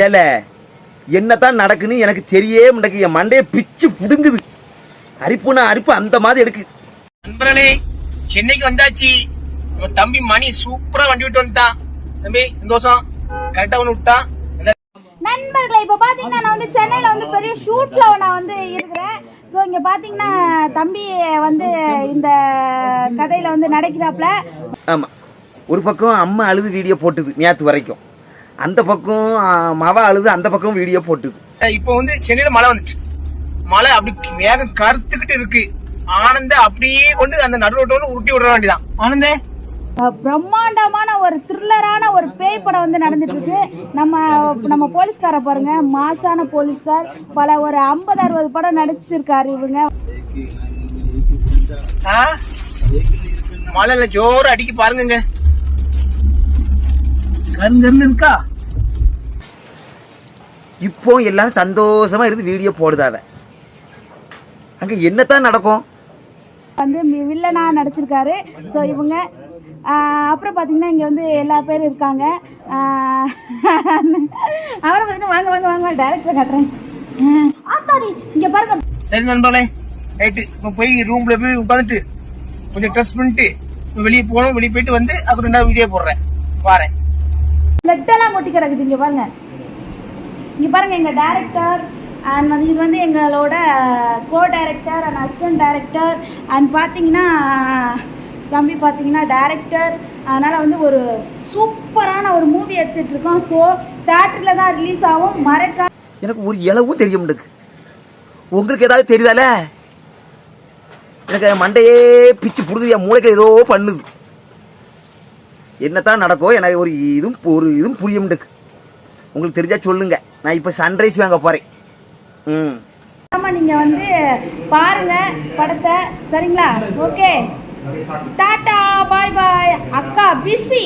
ஏல என்னத்தான் நடக்குன்னு எனக்கு தெரியவே மாட்டேங்குது. என் மண்டையை பிச்சு புடுங்குது. அரிப்புனா அரிப்பு அந்த மாதிரி எடுக்கு. நண்பர்களே, சென்னைக்கு வந்தாச்சு. நம்ம தம்பி மணி சூப்பரா வண்டி விட்டு வந்துட்டான். தம்பி சந்தோஷம், கரெக்டா ஒன்று விட்டான். நண்பர்களே, இப்ப பாத்தீங்கன்னா நான் வந்து சென்னையில வந்து பெரிய ஷூட்ல நான் வந்து இருக்கிறேன். ஸோ இங்க பாத்தீங்கன்னா தம்பி வந்து இந்த கதையில வந்து நடக்கிறாப்ல. ஆமா, ஒரு பக்கம் அம்மா அழுது வீடியோ போட்டுது நேற்று வரைக்கும், அந்த பக்கம் மவ அழுது அந்த பக்கம் வீடியோ போட்டுது. இப்போ வந்து சென்னையில மழை வந்துச்சு. மழை அப்படி மேகம் கருத்துக்கிட்டு இருக்கு. ஆனந்த அப்படியே கொண்டு அந்த நடுரோட்டோட உருட்டி விட வேண்டியதான். ஆனந்தே, பிரம்மாண்டமான ஒரு த்ரில்லரான ஒரு பேய் படம் வந்து நடந்துட்டு இருக்கு. நம்ம போலீஸ்கார பாருங்க, மாசான போலீஸ்கார். பல ஒரு 50-60 படம் நடிச்சிருக்காரு இவங்க. மழைல ஜோர அடிக்க பாருங்க. கருங்கருன்னு இருக்கா. இப்போ எல்லாரும் சந்தோஷமா இருந்து வீடியோ போடுதாத. அங்க என்னத்தான் நடக்கும் வந்து வில்லனா நடிச்சிருக்காரு. ஸோ இவங்க அப்புறம் பார்த்தீங்கன்னா இங்கே வந்து எல்லா பேரும் இருக்காங்க. அப்புறம் பார்த்தீங்கன்னா வாங்க வாங்க வாங்க டைரக்டர் காட்டுறேன். ஆத்தாடி இங்கே பாருங்க. சரி நண்பர்களே, ரைட்டு. இப்போ போய் ரூம்ல போய் உட்காந்துட்டு கொஞ்சம் ட்ரெஸ் பண்ணிட்டு வெளியே போகணும். வெளியே போயிட்டு வந்து அப்புறம் 2 வீடியோ போடுறேன் பாரு. லெட்டெல்லாம் கொட்டி கிடக்குது. இங்கே பாருங்க, இங்கே பாருங்க எங்கள் டைரக்டர் அண்ட் வந்து இது வந்து எங்களோட co director and assistant director and பார்த்தீங்கன்னா தம்பி பார்த்தீங்கன்னா டைரக்டர். அதனால் வந்து ஒரு சூப்பரான ஒரு மூவி எடுத்துகிட்டு இருக்கோம். ஸோ தேட்டரில் தான் ரிலீஸ் ஆகும். மறக்க எனக்கு ஒரு இளவும் தெரிய மாட்டேங்குது. உங்களுக்கு ஏதாவது தெரியுதால? எனக்கு மண்டையே பிச்சு புடுங்குது. என் மூளைக்கு ஏதோ பண்ணுது. என்னத்தான் நடக்கும் எனக்கு ஒரு இதுவும் புரிய மாட்டேங்குது. உங்களுக்கு தெரிஞ்சா சொல்லுங்க. நான் இப்போ சன்ரைஸ் வாங்க போகிறேன். நீங்கள் வந்து பாருங்க படத்தை, சரிங்களா? ஓகே, டாடா, பாய் பாய். அக்கா பிஸி.